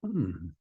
Hmm.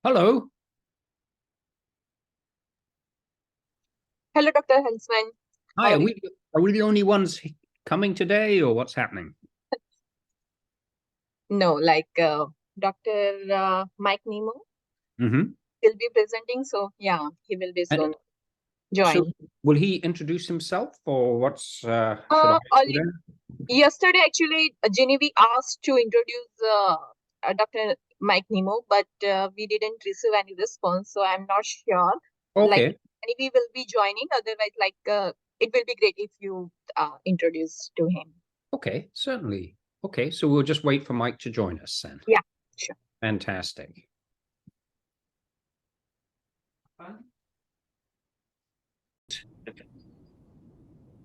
Hello. Hello, Dr. Hensman. How Hi, are you? are we the only ones coming today, or what's happening? No, Dr. Mike Nimmo Hmm. will be presenting, so yeah, he will be And soon so, join. will he introduce himself, or what's should I do Only that? yesterday, actually, Genevieve asked to introduce Dr. Mike Nimmo, but we didn't receive any response, so I'm not sure. Like, Okay, Genevieve will be joining. Otherwise, it will be great if you introduce to him. okay, certainly. Okay, so we'll just wait for Mike to join us then. Yeah, sure. Fantastic.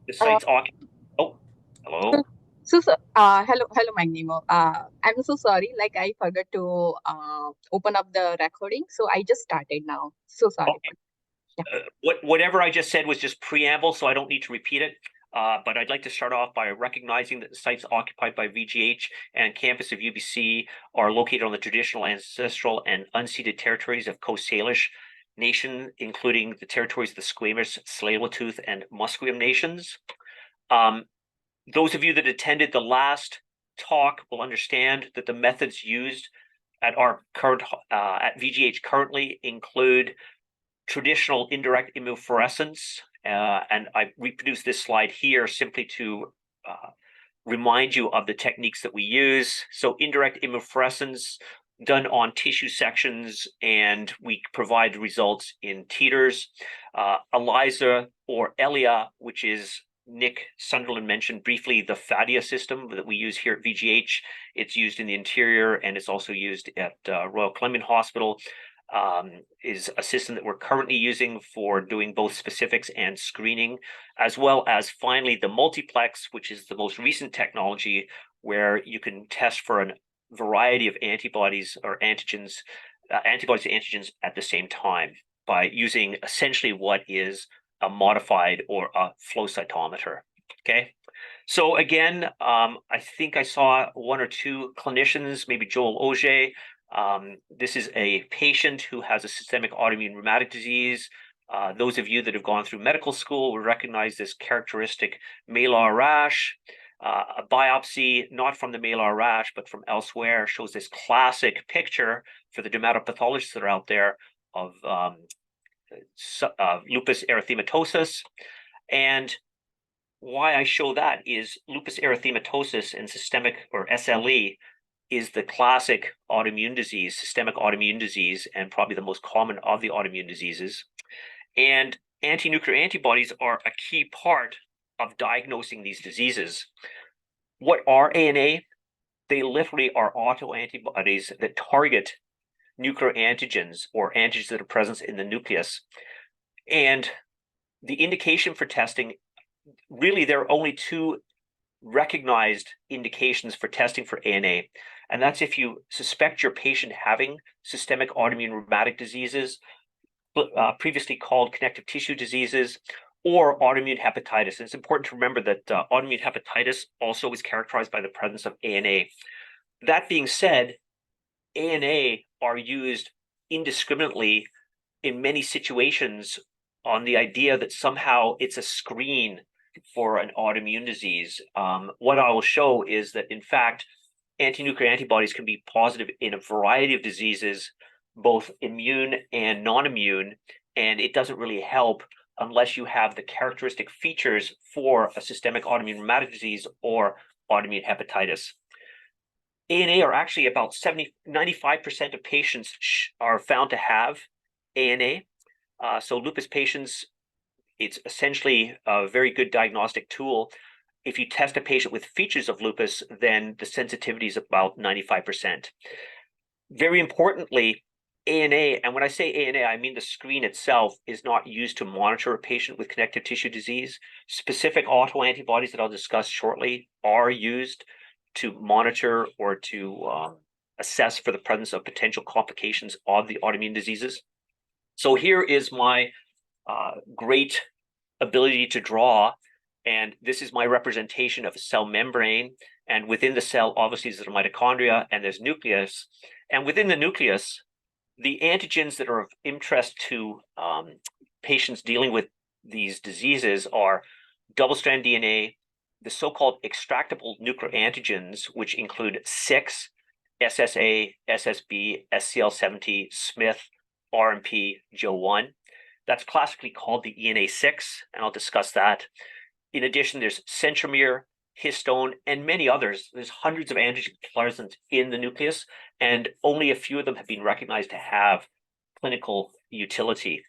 The Uh, site's occupied. Oh, hello. hello, Mike Nemo. I'm so sorry. Like, I forgot to open up the recording, so I just started now. So sorry. Okay. Yeah. Whatever I just said was just preamble, so I don't need to repeat it. But I'd like to start off by recognizing that the sites occupied by VGH and campus of UBC are located on the traditional, ancestral, and unceded territories of Coast Salish Nation, including the territories of the Squamish, Tsleil-Waututh, and Musqueam nations. Those of you that attended the last talk will understand that the methods used at our current at VGH currently include traditional indirect immunofluorescence, and I reproduced this slide here simply to remind you of the techniques that we use. So indirect immunofluorescence done on tissue sections, and we provide results in titers. ELISA or ELIA, which is Nick Sunderland mentioned briefly, the FADIA system that we use here at VGH. It's used in the interior, and it's also used at Royal Columbian Hospital. Is a system that we're currently using for doing both specifics and screening, as well as finally the multiplex, which is the most recent technology where you can test for a variety of antibodies or antigens, antibodies to antigens at the same time by using essentially what is a modified or a flow cytometer. Okay. So again, I think I saw one or two clinicians, maybe Joel Auger. This is a patient who has a systemic autoimmune rheumatic disease. Those of you that have gone through medical school will recognize this characteristic malar rash. A biopsy, not from the malar rash, but from elsewhere, shows this classic picture for the dermatopathologists that are out there of lupus erythematosus. And why I show that is lupus erythematosus and systemic or SLE is the classic autoimmune disease, systemic autoimmune disease, and probably the most common of the autoimmune diseases. And anti-nuclear antibodies are a key part of diagnosing these diseases. What are ANA? They literally are autoantibodies that target nuclear antigens or antigens that are present in the nucleus. And the indication for testing, really, there are only two recognized indications for testing for ANA. And that's if you suspect your patient having systemic autoimmune rheumatic diseases, previously called connective tissue diseases, or autoimmune hepatitis. And it's important to remember that autoimmune hepatitis also is characterized by the presence of ANA. That being said, ANA are used indiscriminately in many situations on the idea that somehow it's a screen for an autoimmune disease. What I will show is that, in fact, anti-nuclear antibodies can be positive in a variety of diseases, both immune and non-immune, and it doesn't really help unless you have the characteristic features for a systemic autoimmune rheumatic disease or autoimmune hepatitis. ANA are actually about 95% of patients are found to have ANA. So lupus patients, it's essentially a very good diagnostic tool. If you test a patient with features of lupus, then the sensitivity is about 95%. Very importantly, ANA, and when I say ANA, I mean the screen itself is not used to monitor a patient with connective tissue disease. Specific autoantibodies that I'll discuss shortly are used to monitor or to assess for the presence of potential complications of the autoimmune diseases. So here is my great ability to draw, and this is my representation of a cell membrane, and within the cell, obviously, there's the mitochondria and there's nucleus, and within the nucleus, the antigens that are of interest to patients dealing with these diseases are double-strand DNA, the so-called extractable nuclear antigens, which include 6, SSA, SSB, SCL70, Smith, RMP, Jo1. That's classically called the ENA6, and I'll discuss that. In addition, there's centromere, histone, and many others. There's hundreds of antigens present in the nucleus, and only a few of them have been recognized to have clinical utility.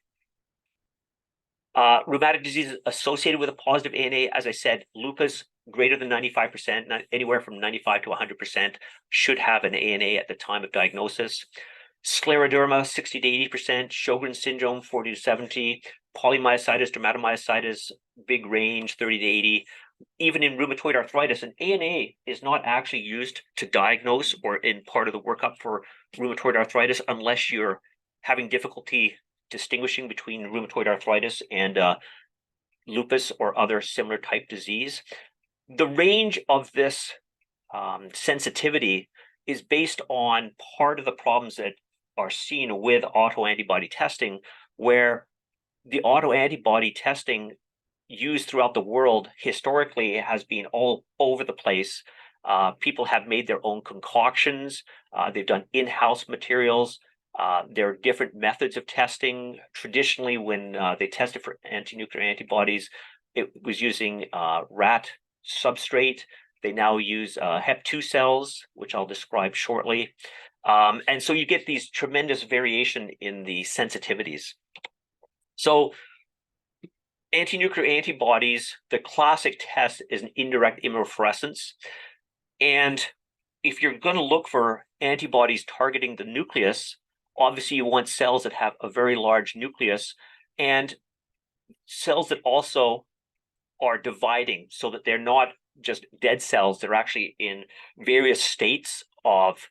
Rheumatic diseases associated with a positive ANA, as I said, lupus greater than 95%, anywhere from 95 to 100% should have an ANA at the time of diagnosis. Scleroderma, 60 to 80%, Sjogren's syndrome, 40 to 70, polymyositis, dermatomyositis, big range, 30 to 80. Even in rheumatoid arthritis, an ANA is not actually used to diagnose or in part of the workup for rheumatoid arthritis unless you're having difficulty distinguishing between rheumatoid arthritis and lupus or other similar type disease. The range of this sensitivity is based on part of the problems that are seen with autoantibody testing, where the autoantibody testing used throughout the world historically has been all over the place. People have made their own concoctions. They've done in-house materials. There are different methods of testing. Traditionally, when they tested for anti-nuclear antibodies, it was using rat substrate. They now use Hep2 cells, which I'll describe shortly. And so you get these tremendous variation in the sensitivities. So anti-nuclear antibodies, the classic test is an indirect immunofluorescence. And if you're going to look for antibodies targeting the nucleus, obviously you want cells that have a very large nucleus and cells that also are dividing so that they're not just dead cells, they're actually in various states of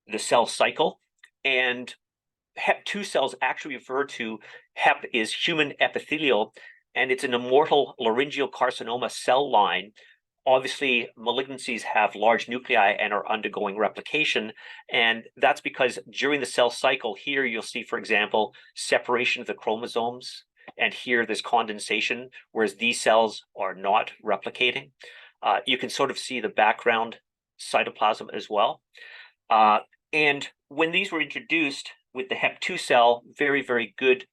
the cell cycle. And Hep2 cells actually refer to Hep is human epithelial, and it's an immortal laryngeal carcinoma cell line. Obviously, malignancies have large nuclei and are undergoing replication, and that's because during the cell cycle here, you'll see, for example, separation of the chromosomes, and here there's condensation, whereas these cells are not replicating. You can sort of see the background cytoplasm as well. And when these were introduced with the Hep2 cell, very, very good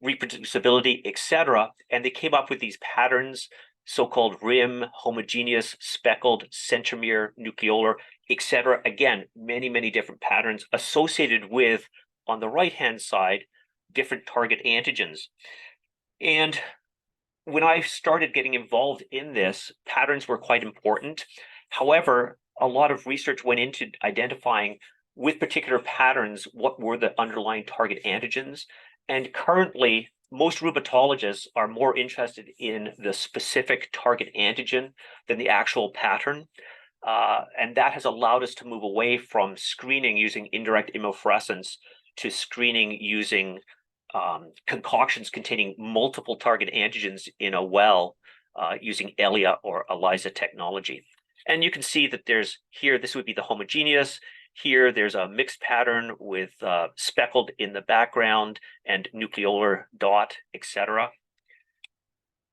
reproducibility, etc. And they came up with these patterns, so-called rim, homogeneous, speckled, centromere, nucleolar, etc. Again, many, many different patterns associated with, on the right-hand side, different target antigens. And when I started getting involved in this, patterns were quite important. However, a lot of research went into identifying with particular patterns what were the underlying target antigens. And currently, most rheumatologists are more interested in the specific target antigen than the actual pattern. And that has allowed us to move away from screening using indirect immunofluorescence to screening using concoctions containing multiple target antigens in a well using ELIA or ELISA technology. And you can see that there's here, this would be the homogeneous. Here, there's a mixed pattern with speckled in the background and nucleolar dot, etc.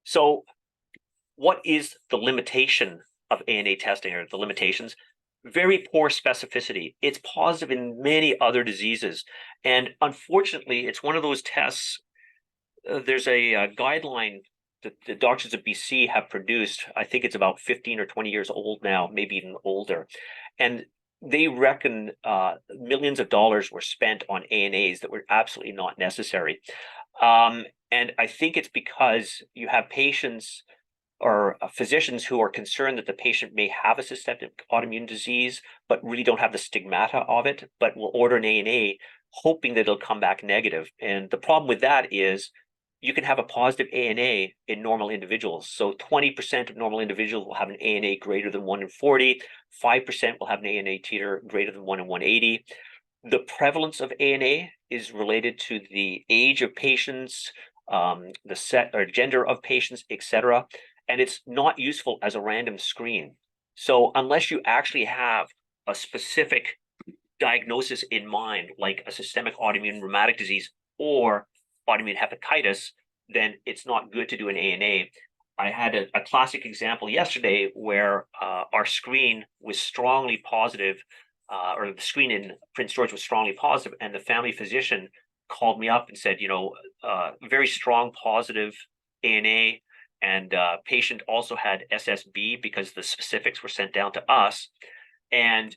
So what is the limitation of ANA testing, or the limitations? Very poor specificity. It's positive in many other diseases. And unfortunately, it's one of those tests. There's a guideline that the doctors of BC have produced. I think it's about 15 or 20 years old now, maybe even older. And they reckon millions of dollars were spent on ANAs that were absolutely not necessary. And I think it's because you have patients or physicians who are concerned that the patient may have a systemic autoimmune disease, but really don't have the stigmata of it, but will order an ANA hoping that it'll come back negative. And the problem with that is you can have a positive ANA in normal individuals. So 20% of normal individuals will have an ANA greater than 1 in 40, 5% will have an ANA titer greater than 1 in 180. The prevalence of ANA is related to the age of patients, the set or gender of patients, etc. And it's not useful as a random screen. So unless you actually have a specific diagnosis in mind, like a systemic autoimmune rheumatic disease or autoimmune hepatitis, then it's not good to do an ANA. I had a classic example yesterday where our screen was strongly positive, or the screen in Prince George was strongly positive, and the family physician called me up and said, very strong positive ANA, and patient also had SSB because the specifics were sent down to us. And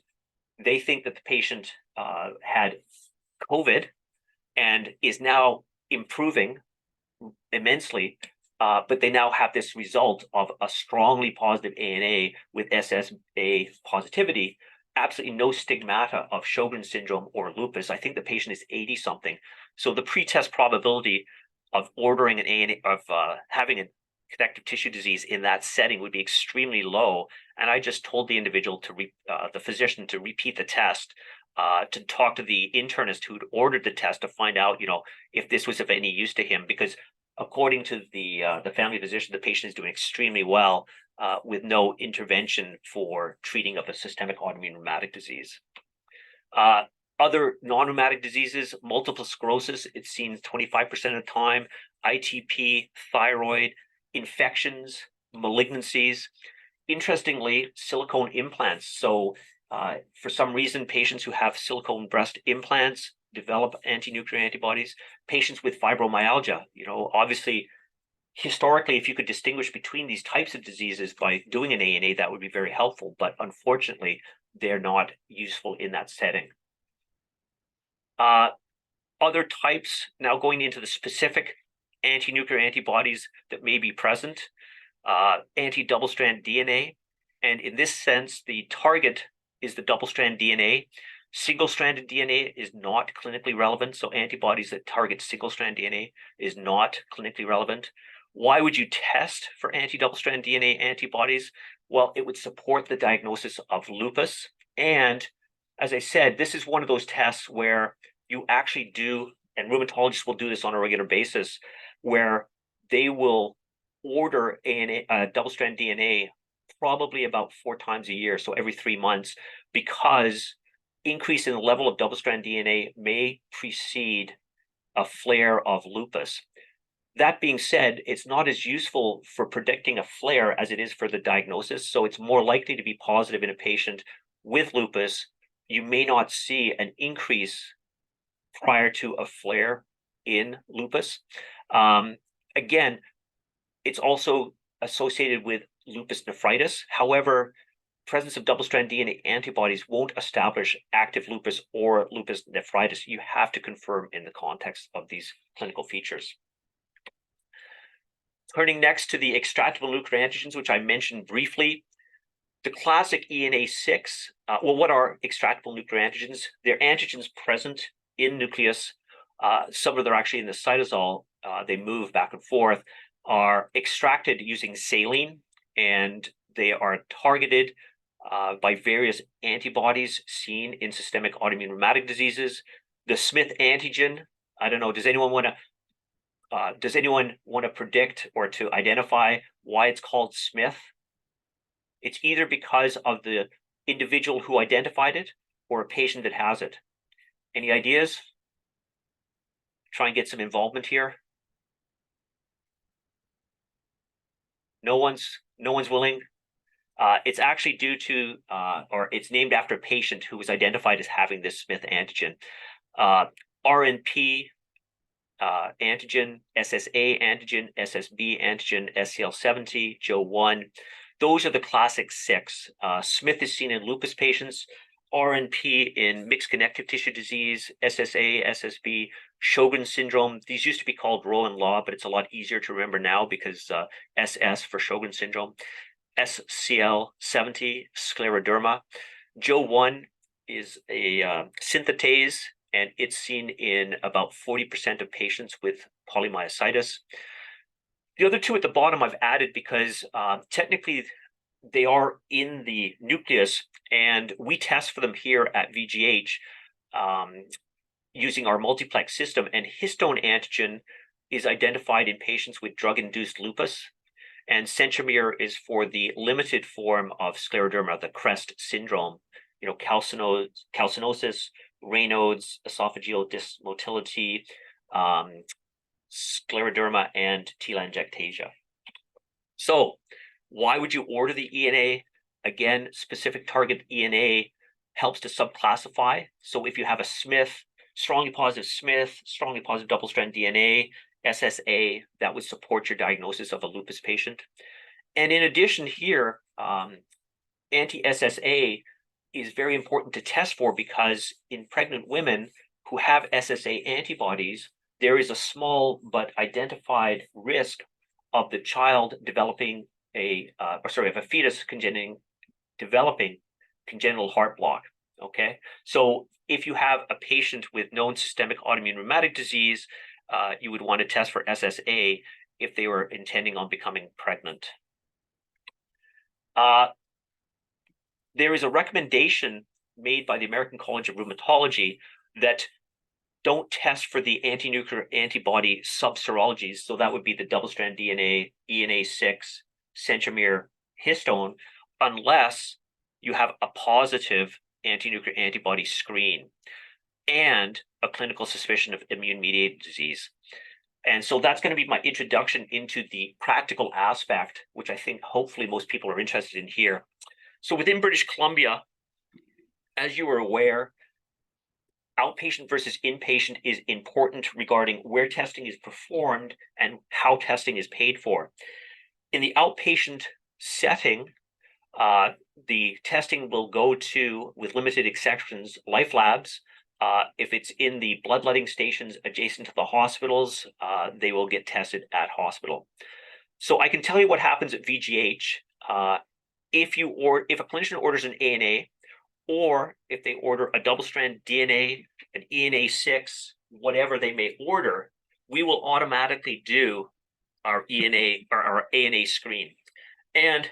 they think that the patient had COVID and is now improving immensely, but they now have this result of a strongly positive ANA with SSA positivity, absolutely no stigmata of Sjogren's syndrome or lupus. I think the patient is 80 something. So the pretest probability of ordering an ANA, of having a connective tissue disease in that setting would be extremely low. And I just told the individual the physician to repeat the test, to talk to the internist who'd ordered the test to find out, if this was of any use to him, because according to the family physician, the patient is doing extremely well with no intervention for treating of a systemic autoimmune rheumatic disease. Other non-rheumatic diseases, multiple sclerosis, it's seen 25% of the time, ITP, thyroid, infections, malignancies. Interestingly, silicone implants. So for some reason, patients who have silicone breast implants develop anti-nuclear antibodies. Patients with fibromyalgia, obviously, historically, if you could distinguish between these types of diseases by doing an ANA, that would be very helpful. But unfortunately, they're not useful in that setting. Other types, now going into the specific anti-nuclear antibodies that may be present, anti-double-strand DNA. And in this sense, the target is the double-strand DNA. Single-stranded DNA is not clinically relevant. So antibodies that target single-strand DNA is not clinically relevant. Why would you test for anti-double-strand DNA antibodies? Well, it would support the diagnosis of lupus. And as I said, this is one of those tests where you actually do, and rheumatologists will do this on a regular basis, where they will order double-strand DNA probably about 4 times a year, so every 3 months, because increase in the level of double-strand DNA may precede a flare of lupus. That being said, it's not as useful for predicting a flare as it is for the diagnosis, so it's more likely to be positive in a patient with lupus. You may not see an increase prior to a flare in lupus. Again, it's also associated with lupus nephritis. However, presence of double-strand DNA antibodies won't establish active lupus or lupus nephritis. You have to confirm in the context of these clinical features. Turning next to the extractable nuclear antigens, which I mentioned briefly. The classic ENA6, well, what are extractable nuclear antigens? They're antigens present in nucleus. Some of them are actually in the cytosol. They move back and forth, are extracted using saline, and they are targeted by various antibodies seen in systemic autoimmune rheumatic diseases. The Smith antigen, I don't know, does anyone want to predict or to identify why it's called Smith? It's either because of the individual who identified it or a patient that has it. Any ideas? Try and get some involvement here. No one's willing. It's actually due to, or it's named after a patient who was identified as having this Smith antigen. RNP antigen, SSA antigen, SSB antigen, SCL70, JO1. Those are the classic 6. Smith is seen in lupus patients, RNP in mixed connective tissue disease, SSA, SSB, Sjogren's syndrome. These used to be called Rowan law, but it's a lot easier to remember now because SS for Sjogren's syndrome, SCL70, scleroderma. JO1 is a synthetase, and it's seen in about 40% of patients with polymyositis. The other 2 at the bottom I've added because technically they are in the nucleus, and we test for them here at VGH using our multiplex system. And histone antigen is identified in patients with drug-induced lupus, and centromere is for the limited form of scleroderma, the CREST syndrome. You know, calcinosis, Raynaud's, esophageal dysmotility, scleroderma, and telangiectasia. So why would you order the ENA? Again, specific target ENA helps to subclassify. So if you have a Smith, strongly positive double-strand DNA, SSA, that would support your diagnosis of a lupus patient. And in addition here, anti-SSA is very important to test for because in pregnant women who have SSA antibodies, there is a small but identified risk of the child developing of a fetus developing congenital heart block. Okay, so if you have a patient with known systemic autoimmune rheumatic disease, you would want to test for SSA if they were intending on becoming pregnant. There is a recommendation made by the American College of Rheumatology that don't test for the anti-nuclear antibody subserologies. So that would be the double-strand DNA, ENA6, centromere, histone, unless you have a positive anti-nuclear antibody screen and a clinical suspicion of immune-mediated disease. And so that's going to be my introduction into the practical aspect, which I think hopefully most people are interested in here. So within British Columbia, as you are aware, outpatient versus inpatient is important regarding where testing is performed and how testing is paid for. In the outpatient setting, the testing will go to, with limited exceptions, life labs. If it's in the bloodletting stations adjacent to the hospitals, they will get tested at hospital. So I can tell you what happens at VGH. If a clinician orders an ANA, or if they order a double-strand DNA, an ENA6, whatever they may order, we will automatically do our ENA or our ANA screen. And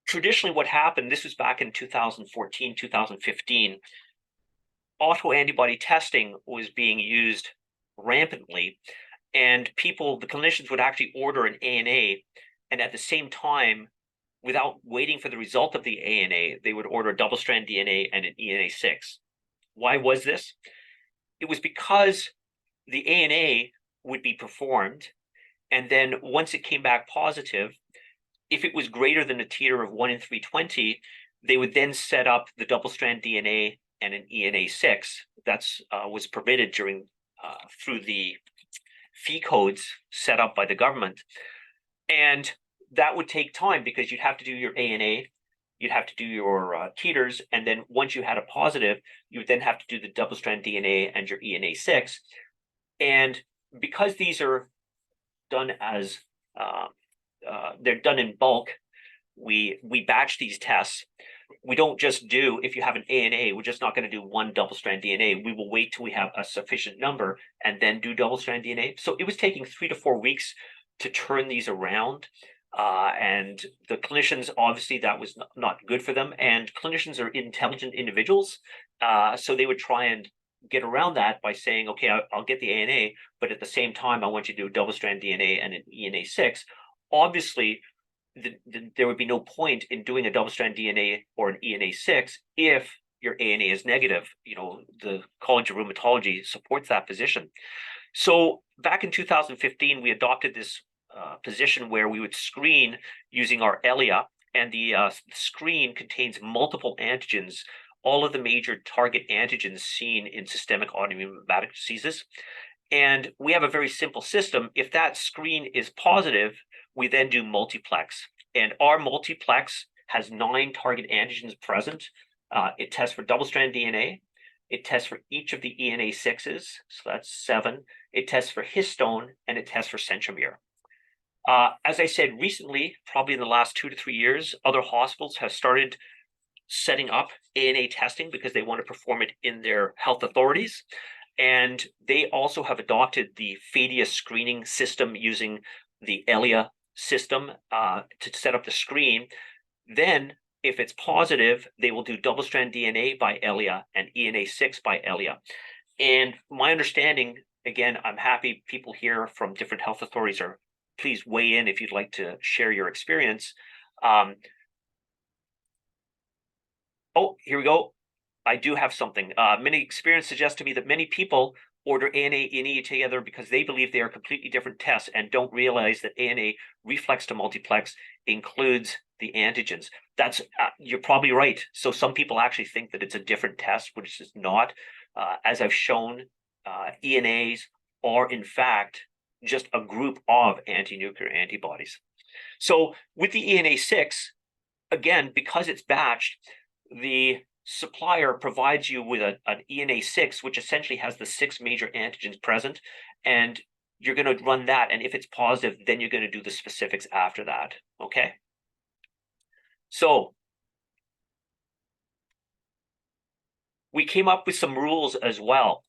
traditionally what happened, this was back in 2014, 2015, autoantibody testing was being used rampantly, and the clinicians would actually order an ANA, and at the same time, without waiting for the result of the ANA, they would order a double-strand DNA and an ENA6. Why was this? It was because the ANA would be performed, and then once it came back positive, if it was greater than a titer of 1 in 320, they would then set up the double-strand DNA and an ENA6. That's was permitted through the fee codes set up by the government. And that would take time because you'd have to do your ANA, you'd have to do your titers, and then once you had a positive, you would then have to do the double-strand DNA and your ENA6. And because these are done as they're done in bulk. We batch these tests. We don't just do, if you have an ANA, we're just not going to do one double-strand DNA. We will wait till we have a sufficient number and then do double-strand DNA. So it was taking 3 to 4 weeks to turn these around. And the clinicians, obviously, that was not good for them. And clinicians are intelligent individuals. So they would try and get around that by saying, okay, I'll get the ANA, but at the same time, I want you to do double-strand DNA and an ENA6. Obviously, there would be no point in doing a double-strand DNA or an ENA6 if your ANA is negative. You know, the College of Rheumatology supports that position. So back in 2015, we adopted this position where we would screen using our ELIA, and the screen contains multiple antigens, all of the major target antigens seen in systemic autoimmune rheumatic diseases. And we have a very simple system. If that screen is positive, we then do multiplex. And our multiplex has 9 target antigens present. It tests for double-strand DNA. It tests for each of the ENA6s, so that's 7. It tests for histone, and it tests for centromere. As I said, recently, probably in the last 2 to 3 years, other hospitals have started setting up ANA testing because they want to perform it in their health authorities. And they also have adopted the FADIA screening system using the ELIA system to set up the screen. Then, if it's positive, they will do double-strand DNA by ELIA and ENA6 by ELIA. And my understanding, again, I'm happy people here from different health authorities are, please weigh in if you'd like to share your experience. Oh, here we go. I do have something. Many experience suggests to me that many people order ANA and ENA together because they believe they are completely different tests and don't realize that ANA reflex to multiplex includes the antigens. That's you're probably right. So some people actually think that it's a different test, which is not. As I've shown, ENAs are in fact just a group of anti-nuclear antibodies. So with the ENA6, again, because it's batched, the supplier provides you with an ENA6, which essentially has the 6 major antigens present, and you're going to run that. And if it's positive, then you're going to do the specifics after that. Okay. So we came up with some rules as well.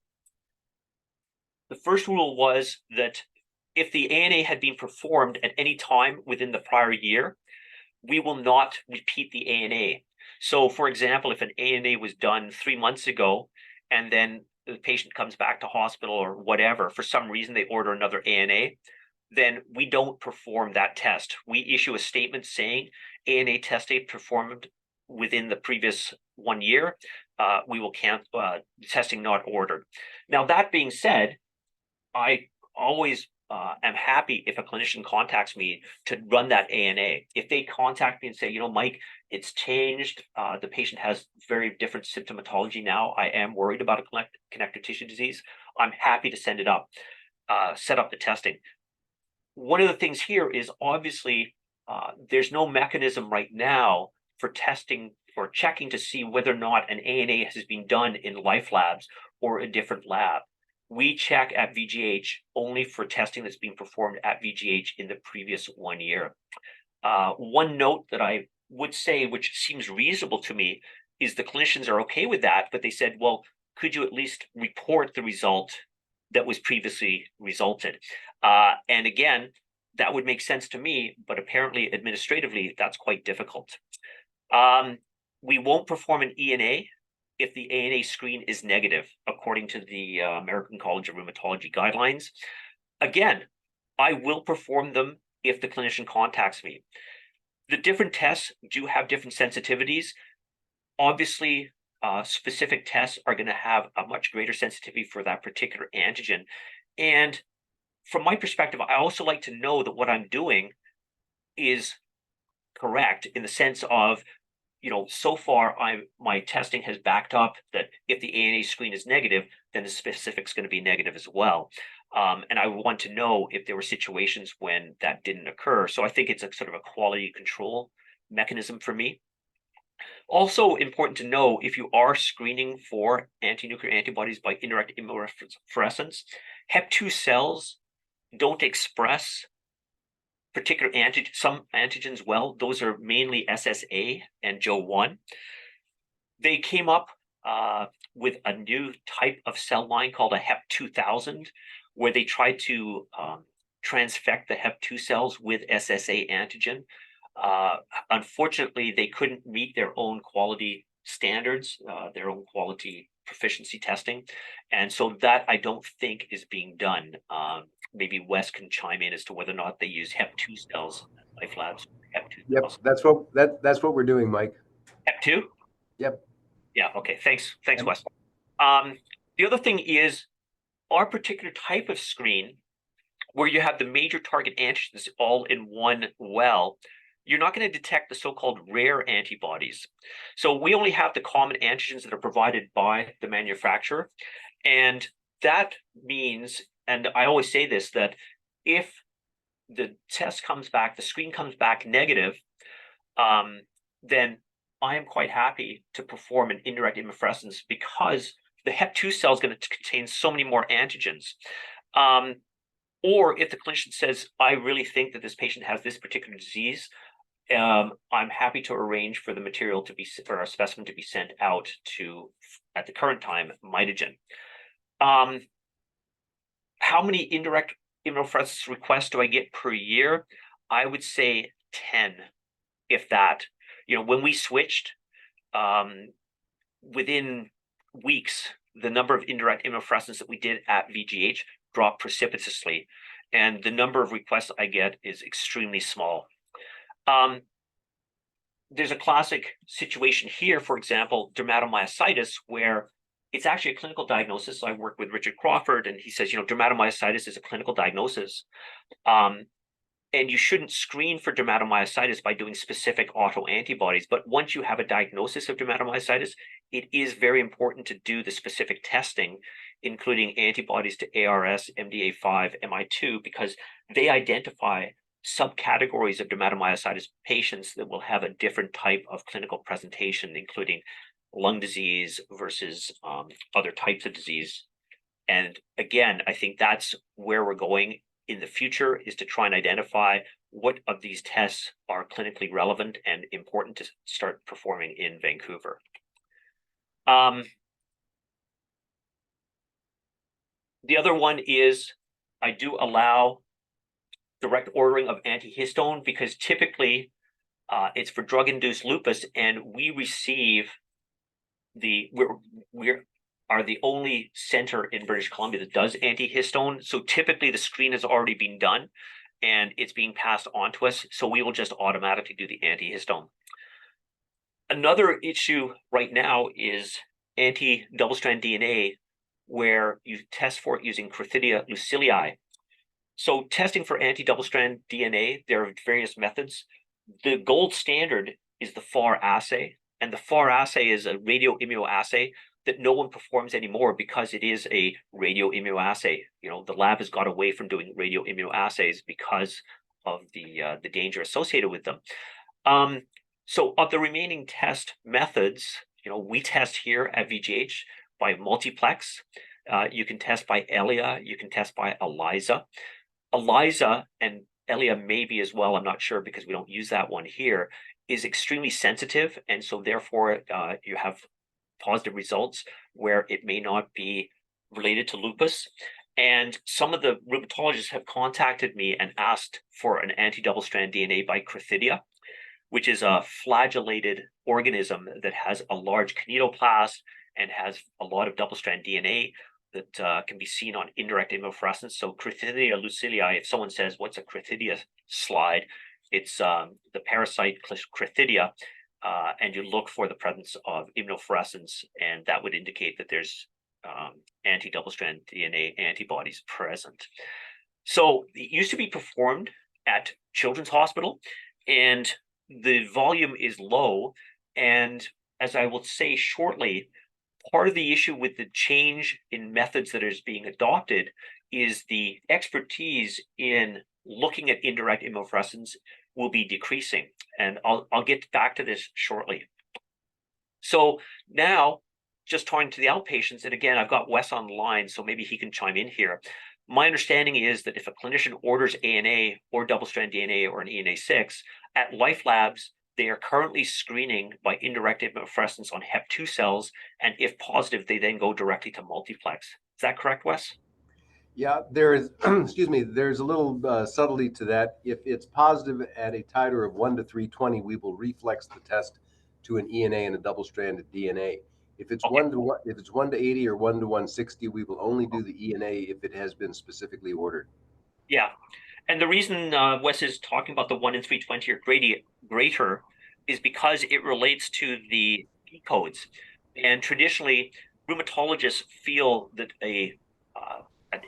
The first rule was that if the ANA had been performed at any time within the prior year, we will not repeat the ANA. So, for example, if an ANA was done 3 months ago and then the patient comes back to hospital or whatever, for some reason they order another ANA, then we don't perform that test. We issue a statement saying ANA testing performed within the previous 1 year. We will cancel testing not ordered. Now, that being said, I always am happy if a clinician contacts me to run that ANA. If they contact me and say, you know, Mike, it's changed, the patient has very different symptomatology now, I am worried about a connective tissue disease, I'm happy to send it up, set up the testing. One of the things here is obviously there's no mechanism right now for testing or checking to see whether or not an ANA has been done in Life Labs or a different lab. We check at VGH only for testing that's being performed at VGH in the previous 1 year. One note that I would say, which seems reasonable to me, is the clinicians are okay with that, but they said, well, could you at least report the result that was previously resulted? And again, that would make sense to me, but apparently administratively, that's quite difficult. We won't perform an ENA if the ANA screen is negative, according to the American College of Rheumatology guidelines. Again, I will perform them if the clinician contacts me. The different tests do have different sensitivities. Obviously, specific tests are going to have a much greater sensitivity for that particular antigen. And from my perspective, I also like to know that what I'm doing is correct in the sense of, you know, so far my testing has backed up that if the ANA screen is negative, then the specific is going to be negative as well. And I want to know if there were situations when that didn't occur. So I think it's a sort of a quality control mechanism for me. Also important to know, if you are screening for anti-nuclear antibodies by indirect immunofluorescence, HEP2 cells don't express particular antigen, some antigens, well, those are mainly SSA and JO1. They came up with a new type of cell line called a HEP2000, where they tried to transfect the HEP2 cells with SSA antigen. Unfortunately, they couldn't meet their own quality standards, their own quality proficiency testing. And so that I don't think is being done. Maybe Wes can chime in as to whether or not they use HEP2 cells, Life Labs HEP2 Yep, cells. that's what we're doing, Mike. HEP2? Yep. Yeah, okay, thanks, Yep. Wes. The other thing is our particular type of screen, where you have the major target antigens all in one well, you're not going to detect the so-called rare antibodies. So we only have the common antigens that are provided by the manufacturer. And that means, and I always say this, that if the test comes back, the screen comes back negative, then I am quite happy to perform an indirect immunofluorescence because the HEP2 cell is going to contain so many more antigens. Or if the clinician says, I really think that this patient has this particular disease, I'm happy to arrange for the material to be, for a specimen to be sent out to, at the current time, mitogen. How many indirect immunofluorescence requests do I get per year? I would say 10, if that. You know, when we switched, within weeks, the number of indirect immunofluorescence that we did at VGH dropped precipitously, and the number of requests I get is extremely small. There's a classic situation here, for example, dermatomyositis, where it's actually a clinical diagnosis. I work with Richard Crawford, and he says, you know, dermatomyositis is a clinical diagnosis. And you shouldn't screen for dermatomyositis by doing specific autoantibodies. But once you have a diagnosis of dermatomyositis, it is very important to do the specific testing, including antibodies to ARS, MDA5, MI2, because they identify subcategories of dermatomyositis patients that will have a different type of clinical presentation, including lung disease versus other types of disease. And again, I think that's where we're going in the future, is to try and identify what of these tests are clinically relevant and important to start performing in Vancouver. The other one is I do allow direct ordering of antihistone because typically it's for drug-induced lupus, and we receive we're the only center in British Columbia that does antihistone. So typically the screen has already been done and it's being passed on to us. So we will just automatically do the antihistone. Another issue right now is anti-double-strand DNA, where you test for it using Crithidia lucilii. So testing for anti-double-strand DNA, there are various methods. The gold standard is the FAR assay, and the FAR assay is a radioimmunoassay that no one performs anymore because it is a radioimmunoassay. You know, the lab has got away from doing radioimmunoassays because of the danger associated with them. So of the remaining test methods, you know, we test here at VGH by multiplex. You can test by ELIA. You can test by ELISA. ELISA and ELIA maybe as well, I'm not sure because we don't use that one here, is extremely sensitive. And so therefore you have positive results where it may not be related to lupus. And some of the rheumatologists have contacted me and asked for an anti-double-strand DNA by Crithidia, which is a flagellated organism that has a large kinetoplast and has a lot of double-strand DNA that can be seen on indirect immunofluorescence. So Crithidia lucilii, if someone says, what's a Crithidia slide? It's the parasite Crithidia, and you look for the presence of immunofluorescence, and that would indicate that there's anti-double-strand DNA antibodies present. So it used to be performed at Children's Hospital, and the volume is low. And as I will say shortly, part of the issue with the change in methods that is being adopted is the expertise in looking at indirect immunofluorescence will be decreasing. And I'll get back to this shortly. So now, just talking to the outpatients, and again, I've got Wes on the line, so maybe he can chime in here. My understanding is that if a clinician orders ANA or double-strand DNA or an ENA6, at Life Labs, they are currently screening by indirect immunofluorescence on HEP2 cells, and if positive, they then go directly to multiplex. Is that correct, Wes? Yeah, there is, excuse me, there's a little subtlety to that. If it's positive at a titer of 1 to 320, we will reflex the test to an ENA and a double-stranded DNA. If it's Okay. 1 to 80 or 1 to 160, we will only do the ENA if it has been specifically ordered. Yeah. And the reason Wes is talking about the 1 in 320 or greater is because it relates to the P codes. And traditionally, rheumatologists feel that an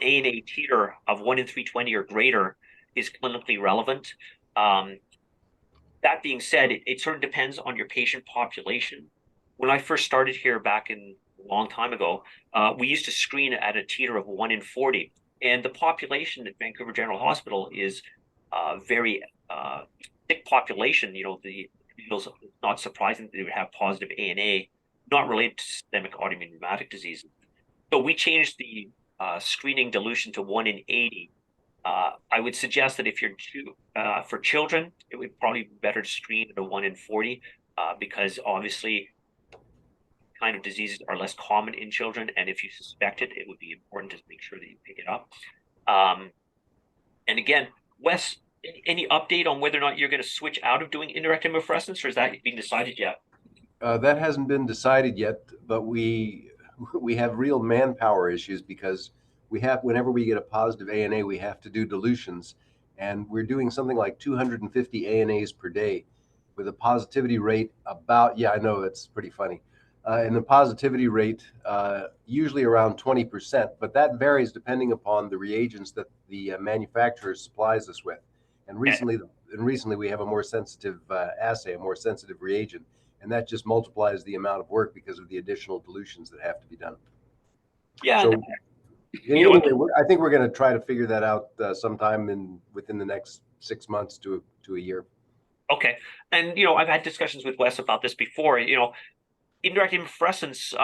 ANA titer of 1 in 320 or greater is clinically relevant. That being said, it sort of depends on your patient population. When I first started here back in a long time ago, we used to screen at a titer of 1 in 40. And the population at Vancouver General Hospital is very thick population. You know, it's not surprising that they would have positive ANA, not related to systemic autoimmune rheumatic disease. So we changed the screening dilution to 1 in 80. I would suggest that if you're for children, it would probably be better to screen at a 1 in 40 because obviously kind of diseases are less common in children. And if you suspect it, it would be important to make sure that you pick it up. And again, Wes, any update on whether or not you're going to switch out of doing indirect immunofluorescence, or is that being decided yet? That hasn't been decided yet, but we have real manpower issues because whenever we get a positive ANA, we have to do dilutions, and we're doing something like 250 ANAs per day with a positivity rate about, yeah, I know, it's pretty funny. And the positivity rate usually around 20%, but that varies depending upon the reagents that the manufacturer supplies us with. And recently we have a more sensitive assay, a more sensitive reagent, and that just multiplies the amount of work because of the additional dilutions that have to be done. Yeah. So anyway, I think we're going to try to figure that out sometime within the next 6 months to a year. Okay. And, I've had discussions with Wes about this before. Indirect immunofluorescence,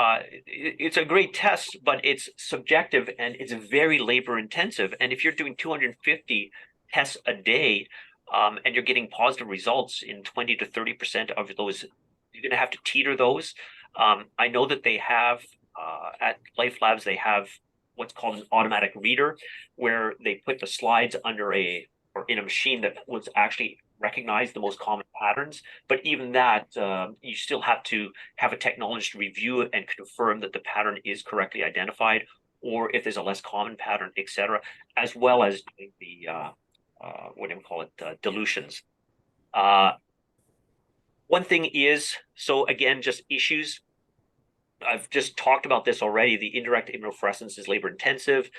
it's a great test, but it's subjective and it's very labor intensive. And if you're doing 250 tests a day and you're getting positive results in 20 to 30% of those, you're going to have to teeter those. I know that they have at Life Labs, they have what's called an automatic reader where they put the slides under or in a machine that was actually recognize the most common patterns, but even that you still have to have a technologist to review it and confirm that the pattern is correctly identified, or if there's a less common pattern, etc., as well as doing the dilutions. One thing is, so again, just issues. I've just talked about this already. The indirect immunofluorescence is labor intensive,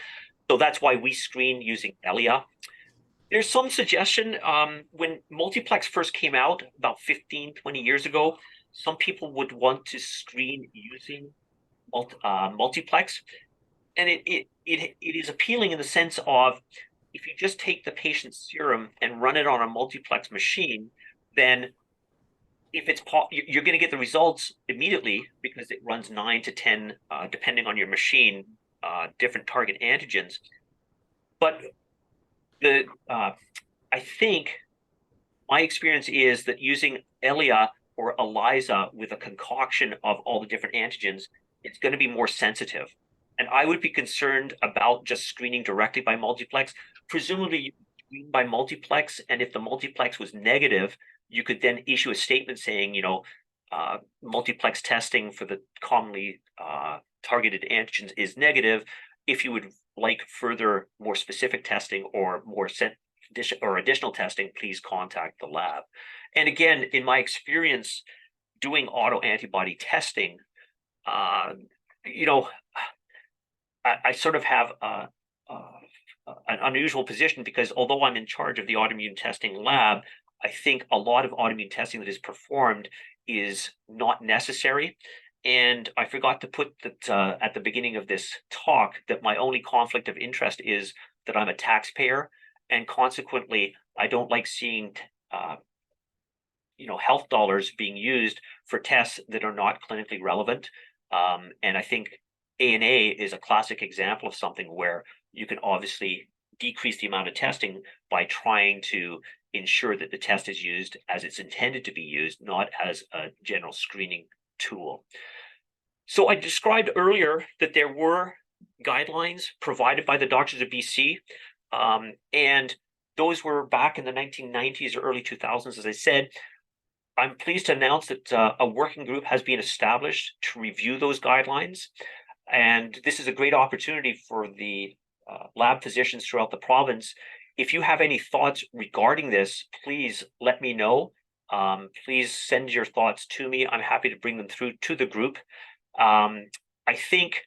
so that's why we screen using ELIA. There's some suggestion when multiplex first came out about 15, 20 years ago, some people would want to screen using multiplex. And it is appealing in the sense of if you just take the patient's serum and run it on a multiplex machine, then if it's you're going to get the results immediately because it runs 9 to 10, depending on your machine, different target antigens. But I think my experience is that using ELIA or ELISA with a concoction of all the different antigens, it's going to be more sensitive. And I would be concerned about just screening directly by multiplex. Presumably, you screen by multiplex, and if the multiplex was negative, you could then issue a statement saying, multiplex testing for the commonly targeted antigens is negative. If you would like further, more specific testing or more additional testing, please contact the lab. And again, in my experience doing autoantibody testing, I sort of have an unusual position because although I'm in charge of the autoimmune testing lab, I think a lot of autoimmune testing that is performed is not necessary. And I forgot to put that at the beginning of this talk that my only conflict of interest is that I'm a taxpayer, and consequently, I don't like seeing health dollars being used for tests that are not clinically relevant. And I think ANA is a classic example of something where you can obviously decrease the amount of testing by trying to ensure that the test is used as it's intended to be used, not as a general screening tool. So I described earlier that there were guidelines provided by the Doctors of BC, and those were back in the 1990s or early 2000s, as I said. I'm pleased to announce that a working group has been established to review those guidelines. And this is a great opportunity for the lab physicians throughout the province. If you have any thoughts regarding this, please let me know. Please send your thoughts to me. I'm happy to bring them through to the group. I think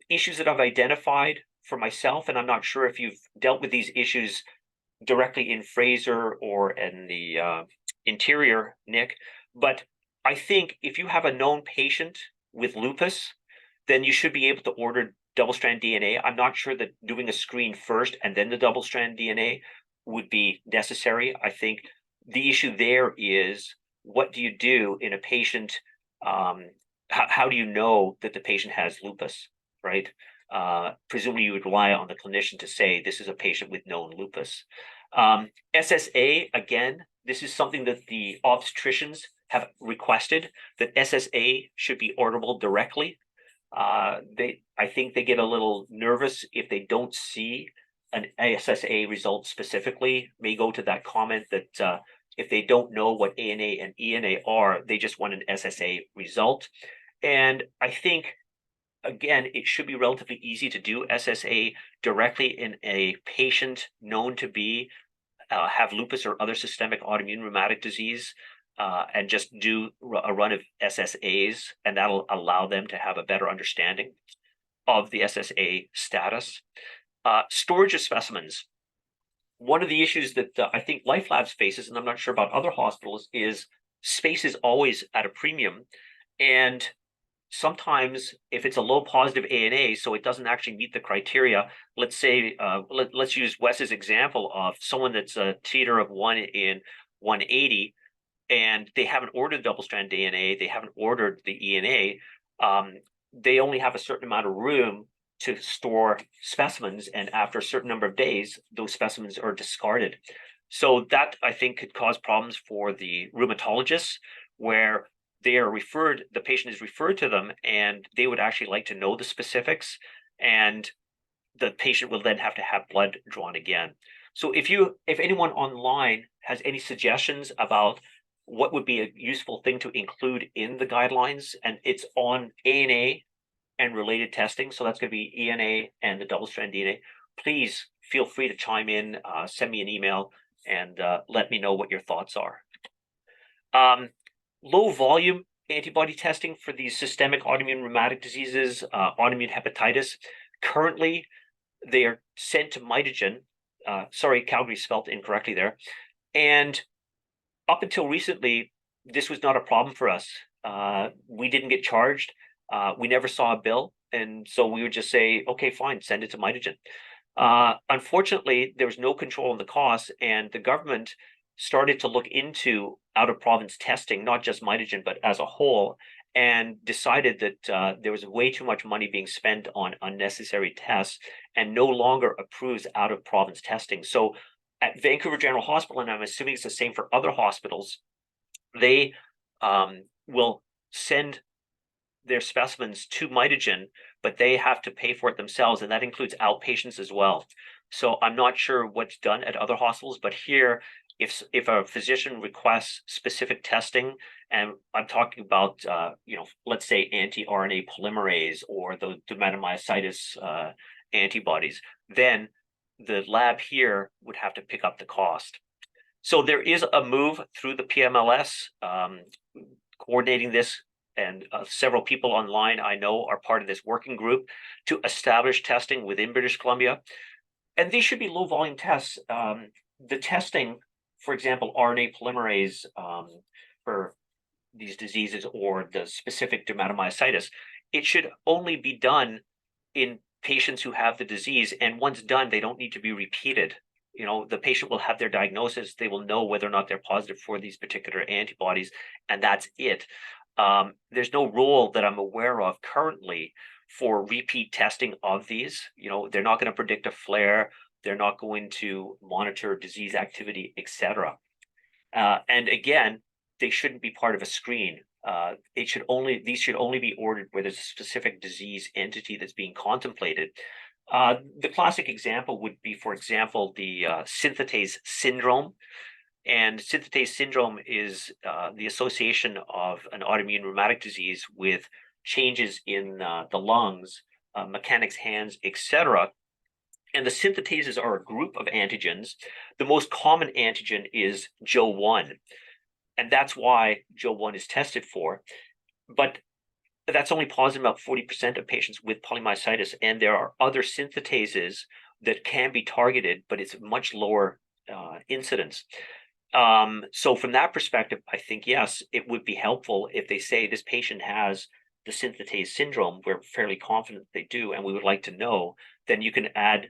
issues that I've identified for myself, and I'm not sure if you've dealt with these issues directly in Fraser or in the interior, Nick, but I think if you have a known patient with lupus, then you should be able to order double-strand DNA. I'm not sure that doing a screen first and then the double-strand DNA would be necessary. I think the issue there is, what do you do in a patient? How do you know that the patient has lupus, right? Presumably you would rely on the clinician to say this is a patient with known lupus. SSA, again, this is something that the obstetricians have requested, that SSA should be orderable directly. I think they get a little nervous if they don't see an SSA result specifically, may go to that comment that if they don't know what ANA and ENA are, they just want an SSA result. And I think, again, it should be relatively easy to do SSA directly in a patient known to be have lupus or other systemic autoimmune rheumatic disease, and just do a run of SSAs, and that'll allow them to have a better understanding of the SSA status. Storage of specimens. One of the issues that I think Life Labs faces, and I'm not sure about other hospitals, is space is always at a premium. And sometimes if it's a low positive ANA, so it doesn't actually meet the criteria, let's say, let's use Wes's example of someone that's a titer of 1 in 180, and they haven't ordered double-strand DNA, they haven't ordered the ENA, they only have a certain amount of room to store specimens, and after a certain number of days, those specimens are discarded. So that, I think, could cause problems for the rheumatologists, where they are referred, the patient is referred to them, and they would actually like to know the specifics, and the patient will then have to have blood drawn again. So if anyone online has any suggestions about what would be a useful thing to include in the guidelines, and it's on ANA and related testing, so that's going to be ENA and the double-strand DNA, please feel free to chime in, send me an email, and let me know what your thoughts are. Low volume antibody testing for these systemic autoimmune rheumatic diseases, autoimmune hepatitis. Currently, they are sent to mitogen. Sorry, Calgary spelled incorrectly there. And up until recently, this was not a problem for us. We didn't get charged. We never saw a bill. And so we would just say, okay, fine, send it to mitogen. Unfortunately, there was no control on the costs, and the government started to look into out-of-province testing, not just mitogen, but as a whole, and decided that there was way too much money being spent on unnecessary tests, and no longer approves out-of-province testing. So at Vancouver General Hospital, and I'm assuming it's the same for other hospitals, they will send their specimens to mitogen, but they have to pay for it themselves, and that includes outpatients as well. So I'm not sure what's done at other hospitals, but here, if a physician requests specific testing, and I'm talking about, let's say anti-RNA polymerase or the dermatomyositis antibodies, then the lab here would have to pick up the cost. So there is a move through the PMLS coordinating this, and several people online I know are part of this working group to establish testing within British Columbia. And these should be low volume tests. The testing, for example, RNA polymerase for these diseases or the specific dermatomyositis, it should only be done in patients who have the disease. And once done, they don't need to be repeated. The patient will have their diagnosis. They will know whether or not they're positive for these particular antibodies, and that's it. There's no rule that I'm aware of currently for repeat testing of these. They're not going to predict a flare. They're not going to monitor disease activity, etc. And again, they shouldn't be part of a screen. These should only be ordered where there's a specific disease entity that's being contemplated. The classic example would be, for example, the synthetase syndrome. And synthetase syndrome is the association of an autoimmune rheumatic disease with changes in the lungs, mechanics, hands, etc. And the synthetases are a group of antigens. The most common antigen is Jo1, and that's why Jo1 is tested for. But that's only positive about 40% of patients with polymyositis, and there are other synthetases that can be targeted, but it's much lower incidence. So from that perspective, I think, yes, it would be helpful if they say this patient has the synthetase syndrome. We're fairly confident they do, and we would like to know. Then you can add,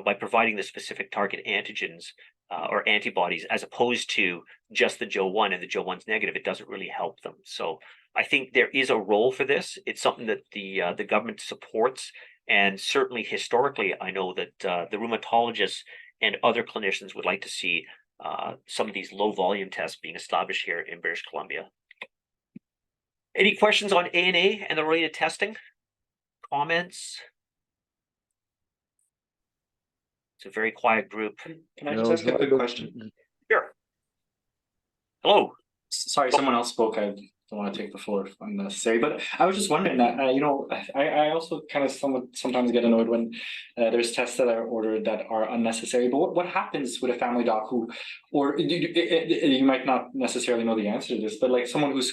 by providing the specific target antigens or antibodies, as opposed to just the Jo1, and the Jo1's negative, it doesn't really help them. So I think there is a role for this. It's something that the government supports, and certainly historically, I know that the rheumatologists and other clinicians would like to see some of these low volume tests being established here in British Columbia. Any questions on ANA and the related testing? Comments? It's a very quiet group. Can I just ask a quick question? Sure. Hello. Sorry, someone else spoke. I don't want to take the floor if unnecessary, but I was just wondering that, I also kind of sometimes get annoyed when there's tests that are ordered that are unnecessary. But what happens with a family doc who, or you might not necessarily know the answer to this, but like someone who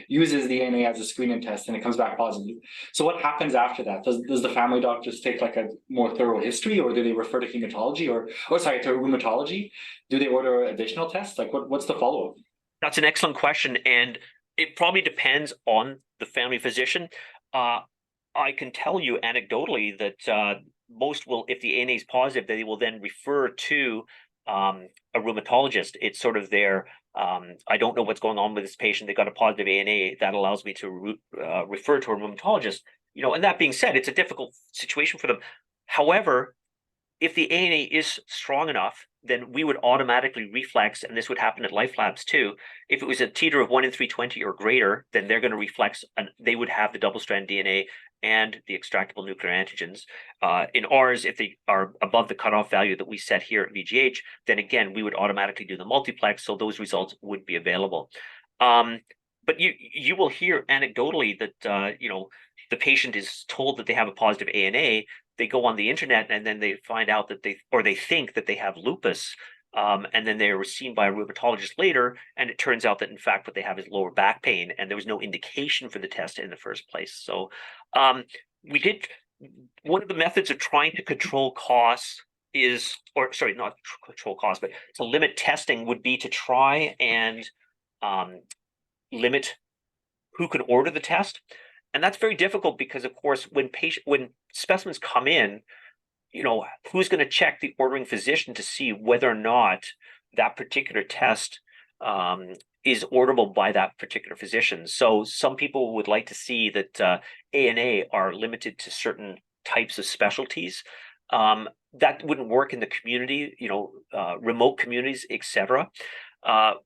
uses the ANA as a screening test and it comes back positive. So what happens after that? Does the family doc just take like a more thorough history, or do they refer to hematology or to rheumatology? Do they order additional tests? Like what's the follow-up? That's an excellent question, and it probably depends on the family physician. I can tell you anecdotally that most will, if the ANA is positive, they will then refer to a rheumatologist. It's sort of their, I don't know what's going on with this patient. They got a positive ANA. That allows me to refer to a rheumatologist. And that being said, it's a difficult situation for them. However, if the ANA is strong enough, then we would automatically reflex, and this would happen at Life Labs too. If it was a titer of 1 in 320 or greater, then they're going to reflex, and they would have the double-strand DNA and the extractable nuclear antigens. In ours, if they are above the cutoff value that we set here at VGH, then again, we would automatically do the multiplex, so those results would be available. But you will hear anecdotally that the patient is told that they have a positive ANA. They go on the internet and then they find out that they think that they have lupus, and then they were seen by a rheumatologist later, and it turns out that in fact what they have is lower back pain, and there was no indication for the test in the first place. So we did, one of the methods of trying to control costs is, or sorry, not control costs, but to limit testing would be to try and limit who can order the test. And that's very difficult because, of course, when specimens come in, who's going to check the ordering physician to see whether or not that particular test is orderable by that particular physician. So some people would like to see that ANA are limited to certain types of specialties. That wouldn't work in the community, remote communities, etc.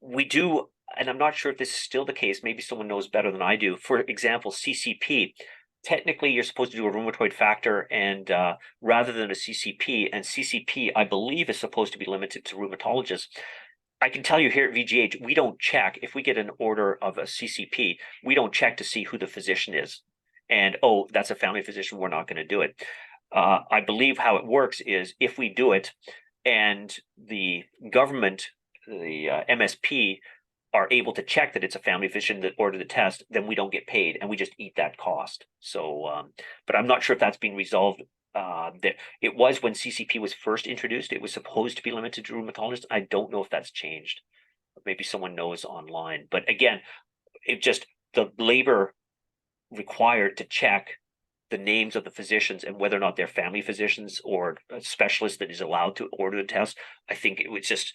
We do. And I'm not sure if this is still the case. Maybe someone knows better than I do. For example, CCP. Technically, you're supposed to do a rheumatoid factor and rather than a CCP. And CCP, I believe, is supposed to be limited to rheumatologists. I can tell you here at VGH, we don't check. If we get an order of a CCP, we don't check to see who the physician is. And, oh, that's a family physician, we're not going to do it. I believe how it works is if we do it and the government, the MSP, are able to check that it's a family physician that ordered the test, then we don't get paid and we just eat that cost. So, but I'm not sure if that's been resolved. It was when CCP was first introduced, it was supposed to be limited to rheumatologists. I don't know if that's changed. Maybe someone knows online. But again, it just, the labor required to check the names of the physicians and whether or not they're family physicians or a specialist that is allowed to order the test. I think it was just,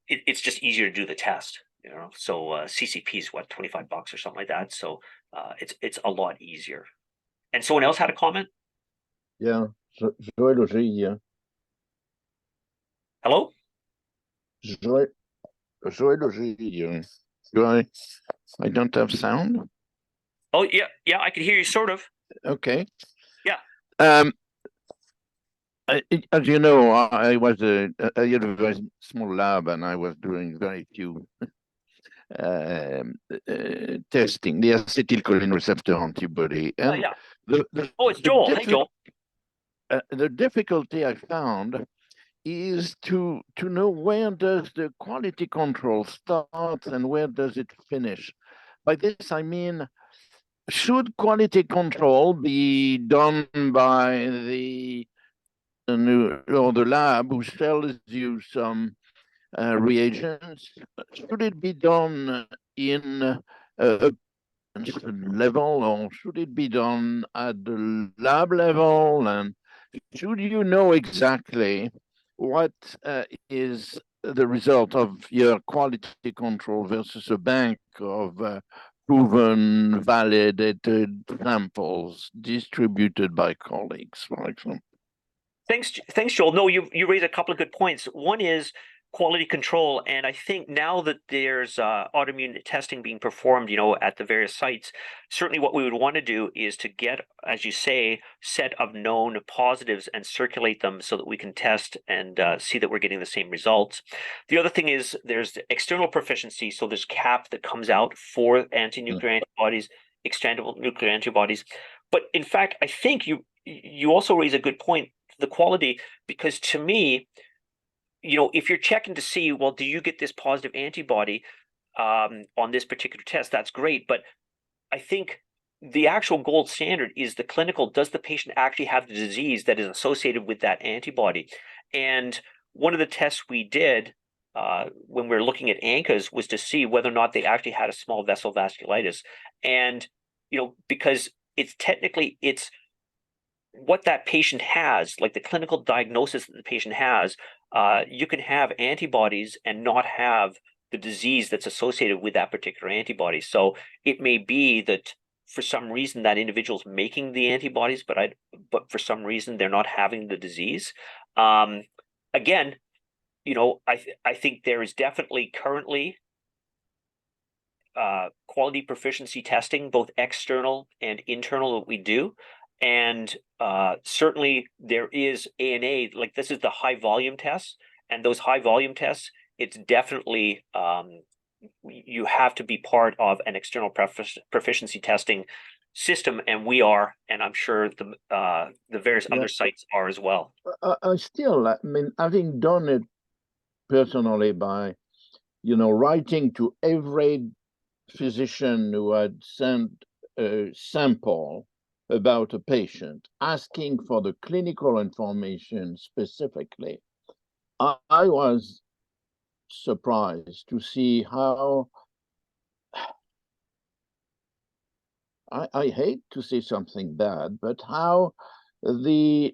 it's just easier to do the test. So CCP is what, $25 or something like that. So it's a lot easier. And someone else had a comment? Yeah, zoology. Hello? Zoology. Do I don't have sound? Oh, yeah, I can hear you sort of. Okay. Yeah. As you know, I had a very small lab, and I was doing very few testing, the acetylcholine receptor antibody. And Yeah. the Oh, it's Joel. Hey, Joel. the difficulty I found is to know where does the quality control start and where does it finish. By this, I mean, should quality control be done by the lab who sells you some reagents? Should it be done in a level, or should it be done at the lab level? And should you know exactly what is the result of your quality control versus a bank of proven, validated samples distributed by colleagues, for example? Thanks, Joel. No, you raise a couple of good points. One is quality control, and I think now that there's autoimmune testing being performed, at the various sites, certainly what we would want to do is to get, as you say, set of known positives and circulate them so that we can test and see that we're getting the same results. The other thing is there's external proficiency, so there's CAP that comes out for anti-nuclear antibodies, extendable nuclear antibodies. But in fact, I think you also raise a good point, the quality, because to me, if you're checking to see, well, do you get this positive antibody on this particular test, that's great. But I think the actual gold standard is the clinical, does the patient actually have the disease that is associated with that antibody? And one of the tests we did when we were looking at ANCAs was to see whether or not they actually had a small vessel vasculitis. And, because it's what that patient has, like the clinical diagnosis that the patient has, you can have antibodies and not have the disease that's associated with that particular antibody. So it may be that for some reason that individual's making the antibodies, but for some reason they're not having the disease. Again, I think there is definitely currently quality proficiency testing, both external and internal, that we do. And certainly there is ANA, like this is the high volume tests, and those high volume tests, it's definitely you have to be part of an external proficiency testing system, and we are, and I'm sure the various other sites are as well. I mean, having done it personally by, writing to every physician who had sent a sample about a patient, asking for the clinical information specifically, I was surprised to see how, I hate to say something bad, but how the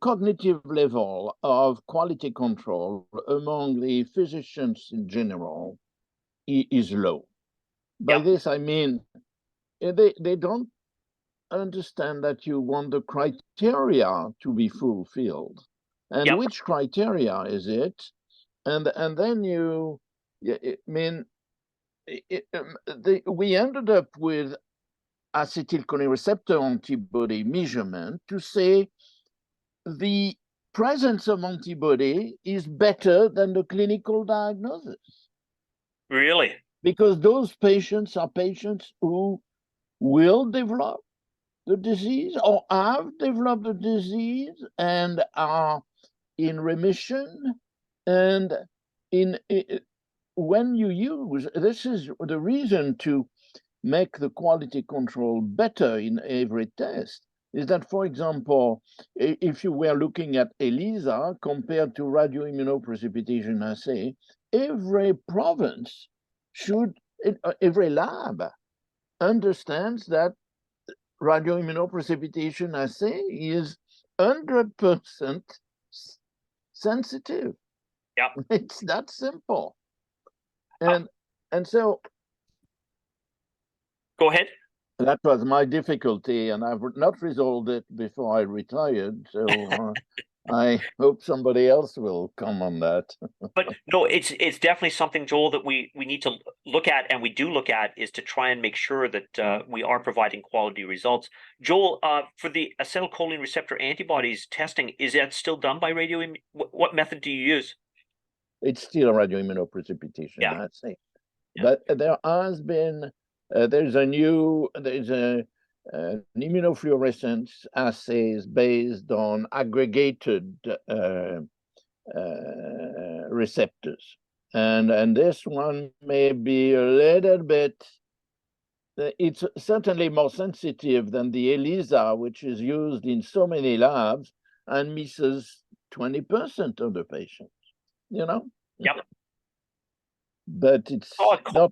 cognitive level of quality control among the physicians in general is low. By this, I mean, they don't understand that you want the criteria to be fulfilled. And which criteria is it? And then we ended up with acetylcholine receptor antibody measurement to say the presence of antibody is better than the clinical diagnosis. Really? Because those patients are patients who will develop the disease or have developed the disease and are in remission. And when you use, this is the reason to make the quality control better in every test, is that, for example, if you were looking at ELISA compared to radioimmunoprecipitation assay, every province every lab understands that radioimmunoprecipitation assay is 100% sensitive. Yeah, it's that simple. And so, go ahead. That was my difficulty, and I've not resolved it before I retired. So I hope somebody else will come on that. But no, it's definitely something, Joel, that we need to look at, and we do look at, is to try and make sure that we are providing quality results. Joel, for the acetylcholine receptor antibodies testing, is that still done by radio? What method do you use? It's still radioimmunoprecipitation, Yeah. I'd say. Yeah. But there has been, there's an immunofluorescence assays based on aggregated receptors. And this one may be a little bit, it's certainly more sensitive than the ELISA, which is used in so many labs and misses 20% of the patients, you know? Yep. But it's not,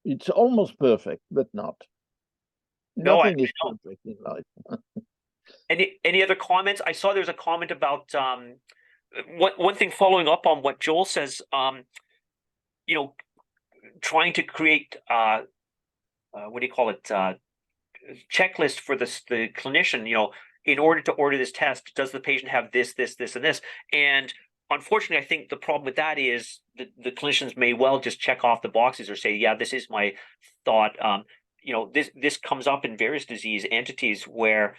it's almost perfect, but not. No, Nothing is perfect in life. Any other comments? I saw there's a comment about one thing following up on what Joel says, you know, trying to create what do you call it? Checklist for the clinician, you know, in order to order this test, does the patient have this, and this? And unfortunately, I think the problem with that is the clinicians may well just check off the boxes or say, yeah, this is my thought. You know, this comes up in various disease entities where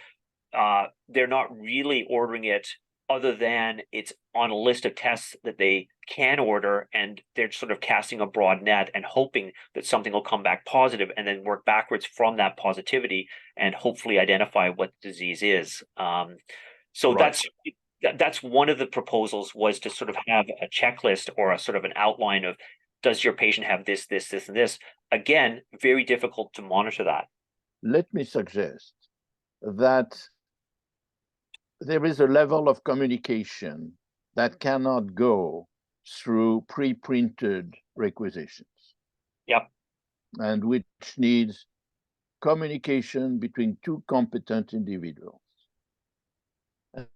they're not really ordering it, other than it's on a list of tests that they can order, and they're sort of casting a broad net and hoping that something will come back positive, and then work backwards from that positivity and hopefully identify what the disease is. So Right. that's one of the proposals, was to sort of have a checklist or a sort of an outline of, does your patient have this, and this? Again, very difficult to monitor that. Let me suggest that there is a level of communication that cannot go through pre-printed requisitions. Yep. And which needs communication between two competent individuals.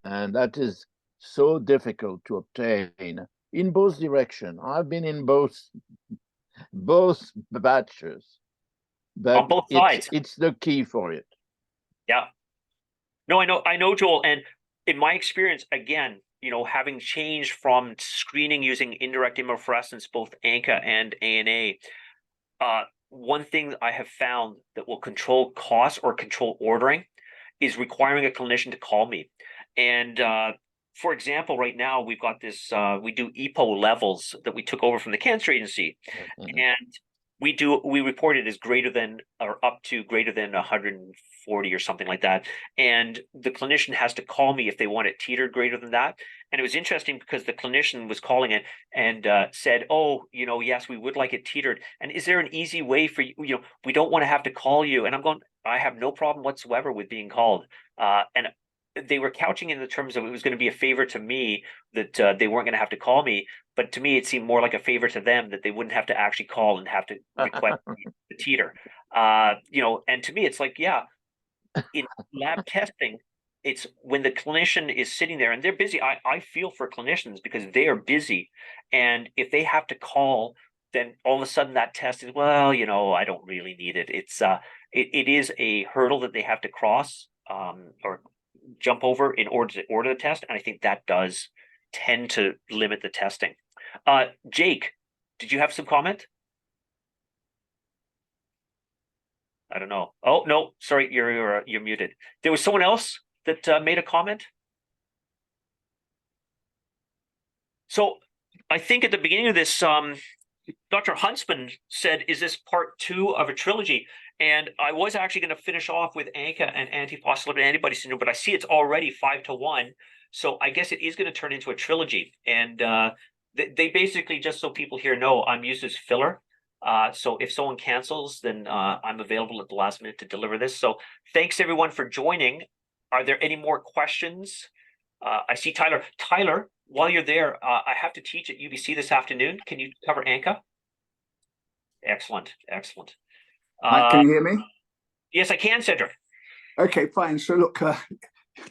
And that is so difficult to obtain in both directions. I've been in both batches, but on both sides. It's the key for it. Yeah. No, I know, Joel. And in my experience, again, you know, having changed from screening using indirect immunofluorescence, both ANCA and ANA, one thing that I have found that will control costs or control ordering is requiring a clinician to call me. And for example, right now we've got this, we do EPO levels that we took over from the cancer agency. Mm-hmm. And we report it as greater than or up to greater than 140 or something like that. And the clinician has to call me if they want it teetered greater than that. And it was interesting because the clinician was calling it and said, oh, you know, yes, we would like it teetered. And is there an easy way for you? You know, we don't want to have to call you. And I'm going, I have no problem whatsoever with being called. And they were couching in the terms of it was going to be a favor to me that they weren't going to have to call me. But to me, it seemed more like a favor to them that they wouldn't have to actually call and have to request the teeter. You know, and to me, it's like, yeah, in lab testing, it's when the clinician is sitting there and they're busy. I feel for clinicians because they are busy. And if they have to call, then all of a sudden that test is, well, you know, I don't really need it. It's it is a hurdle that they have to cross or jump over in order to order the test. And I think that does tend to limit the testing. Jake, did you have some comment? I don't know. Oh, no, sorry, you're muted. There was someone else that made a comment. So I think at the beginning of this, Dr. Huntsman said, is this part 2 of a trilogy? And I was actually going to finish off with ANCA and antiphospholipid antibody syndrome, but I see it's already 5-1. So I guess it is going to turn into a trilogy. And they basically, just so people here know, I'm used as filler. So if someone cancels, then I'm available at the last minute to deliver this. So thanks everyone for joining. Are there any more questions? I see Tyler. Tyler, while you're there, I have to teach at UBC this afternoon. Can you cover ANCA? Excellent, excellent. Mike, can you hear me? Yes, I can, Cedric. Okay, fine. So look,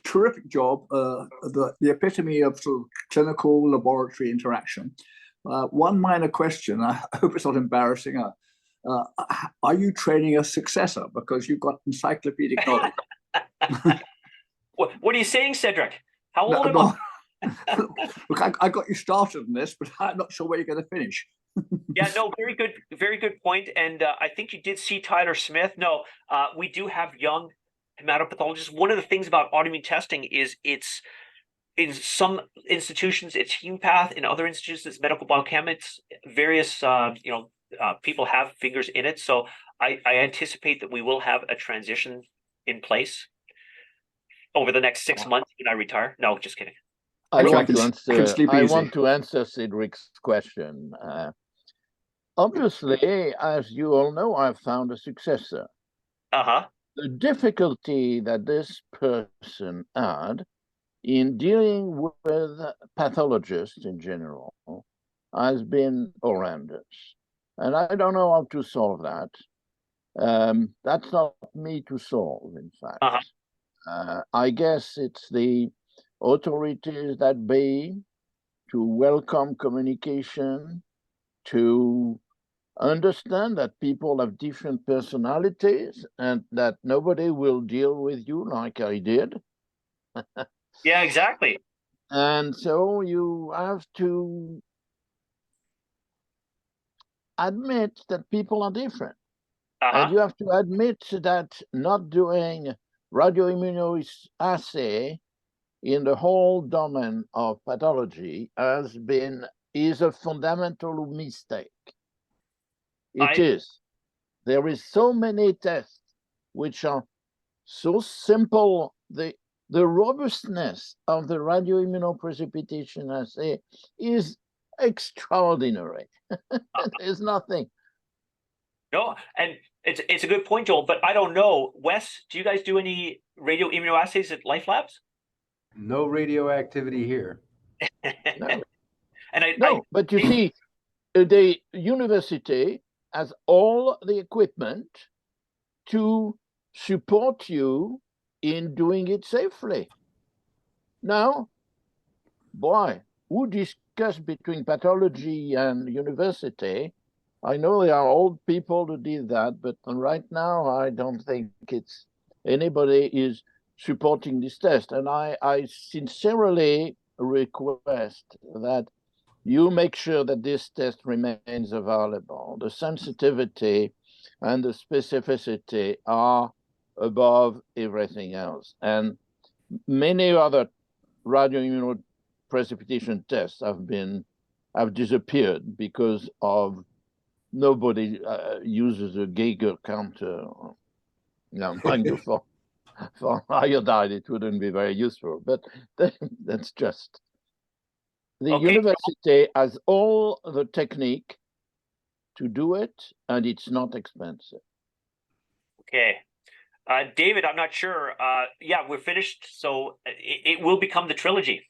terrific job. The epitome of sort of clinical laboratory interaction. One minor question. I hope it's not embarrassing. Are you training a successor because you've got encyclopedic knowledge? What are you saying, Cedric? How old am No, I? no. Look, I got you started on this, but I'm not sure where you're going to finish. Yeah, no, very good point. And I think you did see Tyler Smith. No, we do have young hematopathologists. One of the things about autoimmune testing is it's in some institutions it's hemopath, in other institutions it's medical biochemists. Various people have fingers in it. So I anticipate that we will have a transition in place over the next 6 months when I retire. No, just kidding. I Actually, want to answer. sleep I easy. want to answer Cedric's question. Obviously, as you all know, I've found a successor. The difficulty that this person had in dealing with pathologists in general has been horrendous. And I don't know how to solve that. That's not me to solve, in fact. I guess it's the authorities that be to welcome communication, to understand that people have different personalities and that nobody will deal with you like I did. Yeah, exactly. And so you have to admit that people are different. And you have to admit that not doing radioimmunoassay in the whole domain of pathology is a fundamental mistake. It is. There is so many tests which are so simple. The robustness of the radioimmunoprecipitation assay is extraordinary. There's nothing. No, and it's a good point, Joel, but I don't know. Wes, do you guys do any radioimmunoassays at Life Labs? No radioactivity here. No. And but you see, the university has all the equipment to support you in doing it safely. Now, boy, who discuss between pathology and university? I know there are old people who did that, but right now I don't think it's anybody is supporting this test. And I sincerely request that you make sure that this test remains available. The sensitivity and the specificity are above everything else. And many other radioimmunoprecipitation tests have disappeared because of nobody uses a Geiger counter. For iodide, it wouldn't be very useful, but that's just. The university has all the technique to do it, and it's not expensive. Okay. David, I'm not sure. Yeah, we're finished, so it will become the trilogy.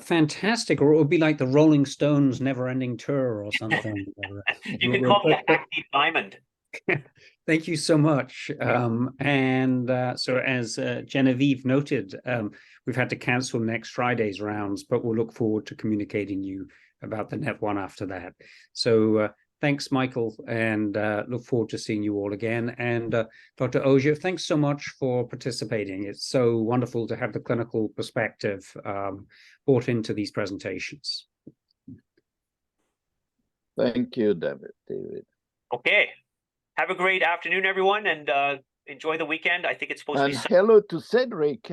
Fantastic, or it would be like the Rolling Stones never-ending tour or something. You can call me Hackney Diamond. Thank you so much. So as Genevieve noted, we've had to cancel next Friday's rounds, but we'll look forward to communicating you about the net one after that. So thanks, Michael, and look forward to seeing you all again. And Dr. Ogier, thanks so much for participating. It's so wonderful to have the clinical perspective brought into these presentations. Thank you, David. Okay. Have a great afternoon, everyone, and enjoy the weekend. I think it's supposed to be. And hello to Cedric.